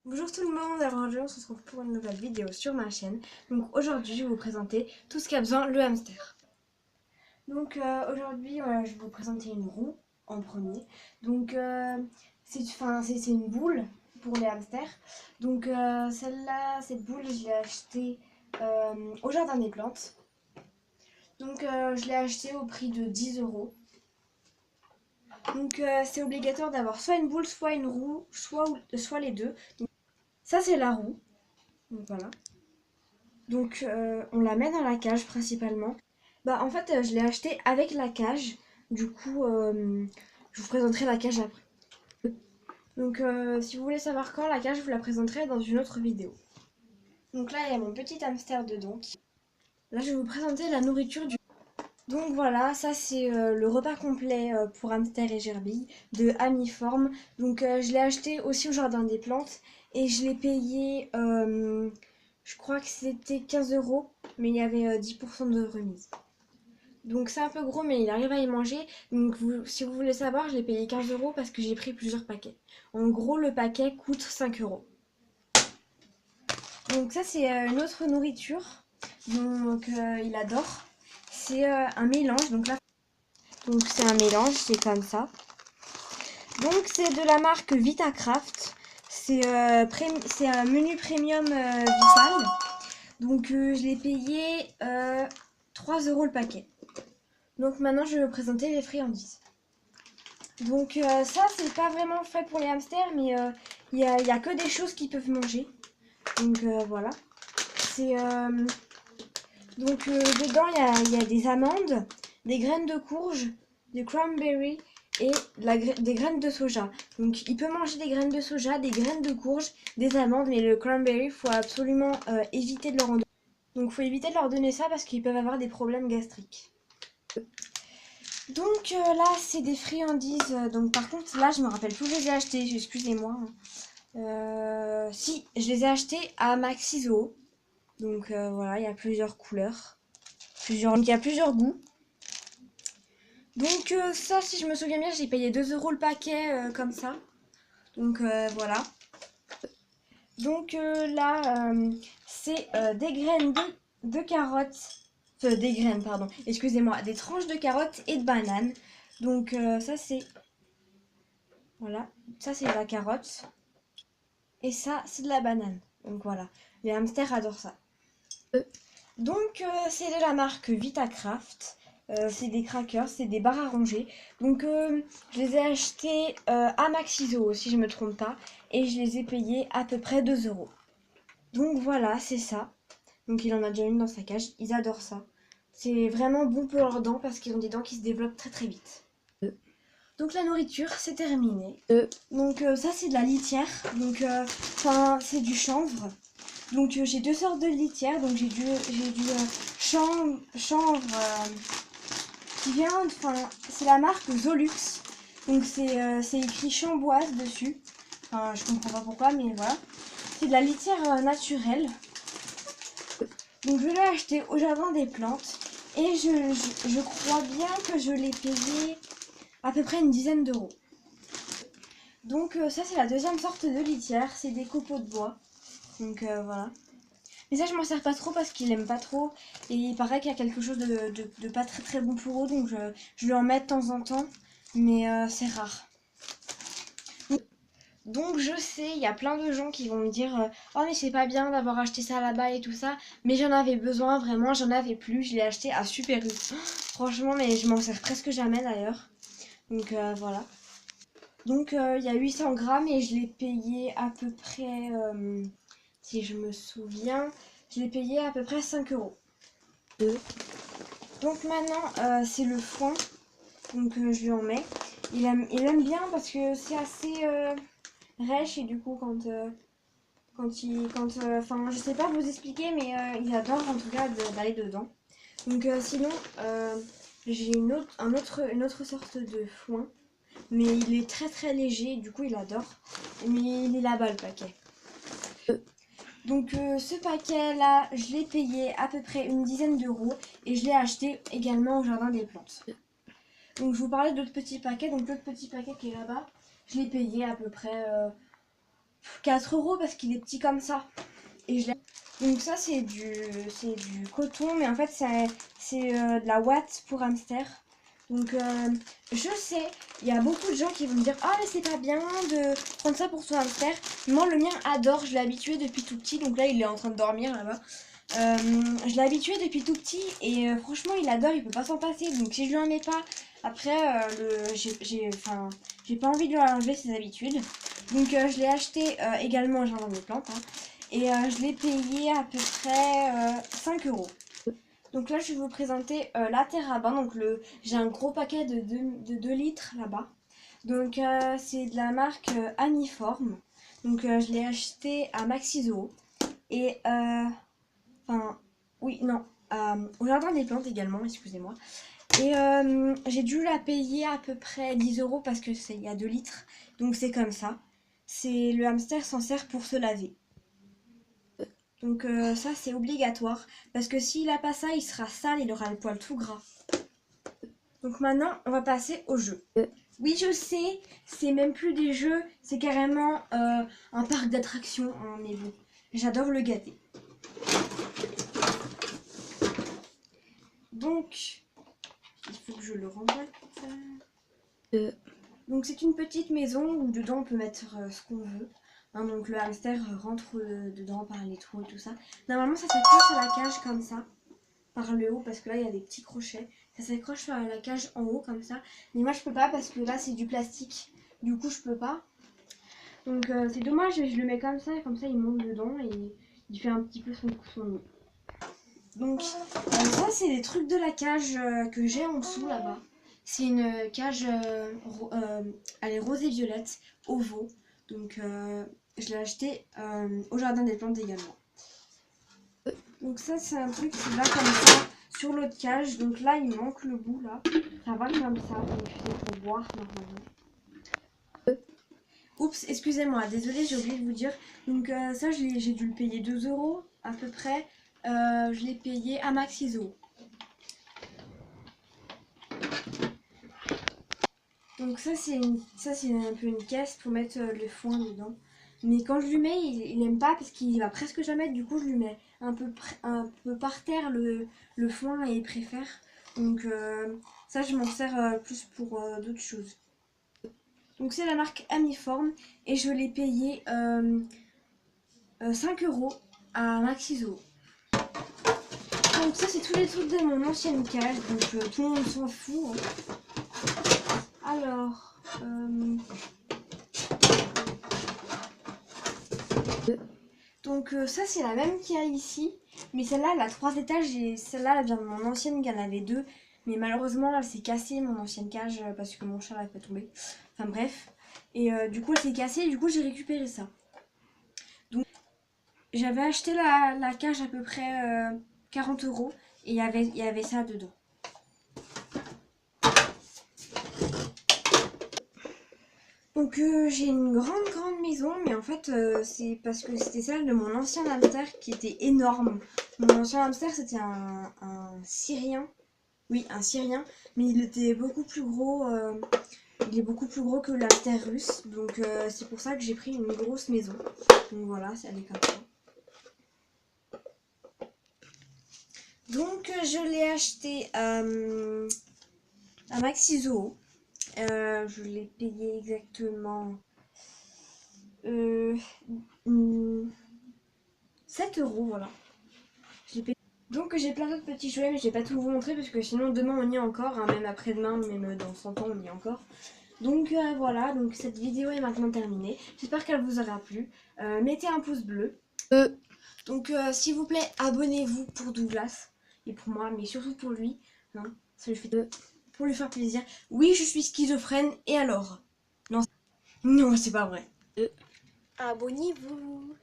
Bonjour tout le monde, alors aujourd'hui on se retrouve pour une nouvelle vidéo sur ma chaîne. Donc aujourd'hui je vais vous présenter tout ce qu'a besoin le hamster. Donc aujourd'hui je vais vous présenter une roue en premier. Donc c'est une boule pour les hamsters. Donc celle-là, cette boule je l'ai achetée au jardin des plantes. Donc je l'ai achetée au prix de 10 euros. Donc c'est obligatoire d'avoir soit une boule, soit une roue, soit les deux. Donc, ça c'est la roue. Donc voilà. Donc on la met dans la cage principalement. Bah en fait je l'ai acheté avec la cage. Du coup je vous présenterai la cage après. Donc si vous voulez savoir quand la cage, je vous la présenterai dans une autre vidéo. Donc là il y a mon petit hamster dedans. Là je vais vous présenter la nourriture du... Donc voilà, ça c'est le repas complet pour hamster et gerbille de Amiform. Donc je l'ai acheté aussi au jardin des plantes et je l'ai payé, je crois que c'était 15 euros, mais il y avait 10% de remise. Donc c'est un peu gros, mais il arrive à y manger. Donc si vous voulez savoir, je l'ai payé 15 euros parce que j'ai pris plusieurs paquets. En gros, le paquet coûte 5 euros. Donc ça c'est une autre nourriture donc il adore. C'est un mélange. Donc c'est un mélange, c'est comme ça. Donc c'est de la marque Vitacraft. C'est un menu premium Vital. Donc je l'ai payé 3 euros le paquet. Donc maintenant je vais vous présenter les friandises. Donc ça c'est pas vraiment fait pour les hamsters, mais il y a que des choses qu'ils peuvent manger. Donc voilà. C'est dedans il y a des amandes, des graines de courge, des cranberries et des graines de soja. Donc il peut manger des graines de soja, des graines de courge, des amandes, mais le cranberry faut absolument éviter de leur en donner. Donc faut éviter de leur donner ça parce qu'ils peuvent avoir des problèmes gastriques. Donc là c'est des friandises. Donc par contre là je me rappelle plus où je les ai achetées, excusez-moi. Si, je les ai achetées à Maxi Zoo. Donc voilà, il y a plusieurs couleurs. Donc il y a plusieurs goûts. Donc ça si je me souviens bien, j'ai payé 2 euros le paquet comme ça. Donc voilà. Donc là c'est des graines de carottes. Des graines, pardon. Excusez-moi, des tranches de carottes et de bananes. Donc ça c'est... Voilà, ça c'est de la carotte. Et ça c'est de la banane. Donc voilà, les hamsters adorent ça. Donc c'est de la marque Vitacraft. C'est des crackers, c'est des barres à ronger. Donc je les ai achetés à Maxiso si je me trompe pas. Et je les ai payés à peu près 2 euros. Donc voilà, c'est ça. Donc il en a déjà une dans sa cage. Ils adorent ça. C'est vraiment bon pour leurs dents parce qu'ils ont des dents qui se développent très très vite. Donc la nourriture, c'est terminé. Donc ça c'est de la litière. Donc c'est du chanvre. Donc j'ai deux sortes de litière. Donc j'ai du chanvre qui vient, c'est la marque Zolux. Donc c'est écrit chamboise dessus. Enfin je comprends pas pourquoi, mais voilà. C'est de la litière naturelle. Donc je l'ai acheté au jardin des plantes et je crois bien que je l'ai payé à peu près une dizaine d'euros. Donc ça c'est la deuxième sorte de litière, c'est des copeaux de bois. Donc voilà. Mais ça je m'en sers pas trop parce qu'il aime pas trop. Et il paraît qu'il y a quelque chose de pas très très bon pour eux. Donc je lui en mets de temps en temps. Mais c'est rare. Donc je sais, il y a plein de gens qui vont me dire oh mais c'est pas bien d'avoir acheté ça là-bas et tout ça. Mais j'en avais besoin vraiment, j'en avais plus. Je l'ai acheté à Super U. Franchement mais je m'en sers presque jamais d'ailleurs. Donc voilà. Donc il y a 800 grammes et je l'ai payé à peu près, si je me souviens, je l'ai payé à peu près 5 euros. Donc maintenant c'est le foin, donc je lui en mets. Il aime bien parce que c'est assez rêche et du coup enfin je sais pas vous expliquer mais il adore en tout cas d'aller dedans. Donc sinon j'ai une autre sorte de foin. Mais il est très très léger, du coup il adore. Mais il est là-bas le paquet. Donc ce paquet là, je l'ai payé à peu près une dizaine d'euros. Et je l'ai acheté également au jardin des plantes. Donc je vous parlais d'autres petits paquets. Donc l'autre petit paquet qui est là-bas, je l'ai payé à peu près 4 € parce qu'il est petit comme ça. Et je l'ai... Donc ça c'est du coton, mais en fait c'est de la ouate pour hamster. Donc je sais, il y a beaucoup de gens qui vont me dire « Ah mais c'est pas bien de prendre ça pour son hamster ». Moi le mien adore, je l'ai habitué depuis tout petit, donc là il est en train de dormir là-bas. Je l'ai habitué depuis tout petit et franchement il adore, il peut pas s'en passer. Donc si je lui en mets pas, après j'ai pas envie de lui enlever ses habitudes. Donc je l'ai acheté également au jardin des plantes, hein, et je l'ai payé à peu près 5 €. Donc là je vais vous présenter la Terrabin. Donc j'ai un gros paquet de 2 litres là-bas. Donc c'est de la marque Aniform. Donc je l'ai acheté à Maxiso. Et enfin oui non au jardin des plantes également, excusez-moi. Et j'ai dû la payer à peu près 10 € parce que il y a 2 litres. Donc c'est comme ça. C'est le hamster s'en sert pour se laver. Donc ça c'est obligatoire. Parce que s'il a pas ça, il sera sale, il aura le poil tout gras. Donc maintenant, on va passer au jeu. Oui, je sais, c'est même plus des jeux, c'est carrément un parc d'attractions. Hein, mais bon, j'adore le gâter. Donc, il faut que je le remballe. Donc c'est une petite maison où dedans on peut mettre ce qu'on veut. Hein, donc le hamster rentre dedans par les trous et tout ça. Normalement ça s'accroche à la cage comme ça, par le haut, parce que là il y a des petits crochets. Ça s'accroche à la cage en haut comme ça. Mais moi je peux pas parce que là c'est du plastique. Du coup je peux pas. Donc c'est dommage, mais je le mets comme ça il monte dedans et il fait un petit peu son nid. Donc ça c'est des trucs de la cage que j'ai en dessous là-bas. C'est une cage, elle est rose et violette, au veau. Donc je l'ai acheté au jardin des plantes également. Donc ça c'est un truc qui va comme ça sur l'autre cage. Donc là il manque le bout là. Ça va comme ça. Donc c'est pour boire normalement. Oups, excusez-moi, désolée, j'ai oublié de vous dire. Donc ça j'ai dû le payer 2 € à peu près. Je l'ai payé à Maxiso. Donc ça c'est un peu une caisse pour mettre le foin dedans. Mais quand je lui mets, il aime pas parce qu'il va presque jamais. Du coup je lui mets un peu par terre le foin et il préfère. Donc ça je m'en sers plus pour d'autres choses. Donc c'est la marque Amiform et je l'ai payé 5 € à Maxiso. Donc ça c'est tous les trucs de mon ancienne cage, donc tout le monde s'en fout. Hein. Alors, donc ça c'est la même qu'il y a ici, mais celle-là elle a 3 étages et celle-là elle vient de mon ancienne qui en avait 2. Mais malheureusement là c'est cassé mon ancienne cage parce que mon chat l'a fait tomber. Enfin bref, et du coup elle s'est cassée et du coup j'ai récupéré ça. Donc j'avais acheté la cage à peu près 40 € et il y avait ça dedans. Donc j'ai une grande maison, mais en fait c'est parce que c'était celle de mon ancien hamster qui était énorme. Mon ancien hamster c'était un Syrien, oui un Syrien, mais il était beaucoup plus gros, il est beaucoup plus gros que l'hamster russe, donc c'est pour ça que j'ai pris une grosse maison. Donc voilà, elle est comme ça. Donc je l'ai acheté à Maxiso. Je l'ai payé exactement 7 €, voilà. Donc j'ai plein d'autres petits jouets, mais je vais pas tout vous montrer parce que sinon demain on y est encore, hein, même après-demain, même dans 100 ans on y est encore. Donc voilà, donc cette vidéo est maintenant terminée. J'espère qu'elle vous aura plu. Mettez un pouce bleu. Donc s'il vous plaît, abonnez-vous pour Douglas et pour moi, mais surtout pour lui. Hein, ça lui fait pour lui faire plaisir. Oui, je suis schizophrène, et alors? Non, non, c'est pas vrai. Abonnez-vous.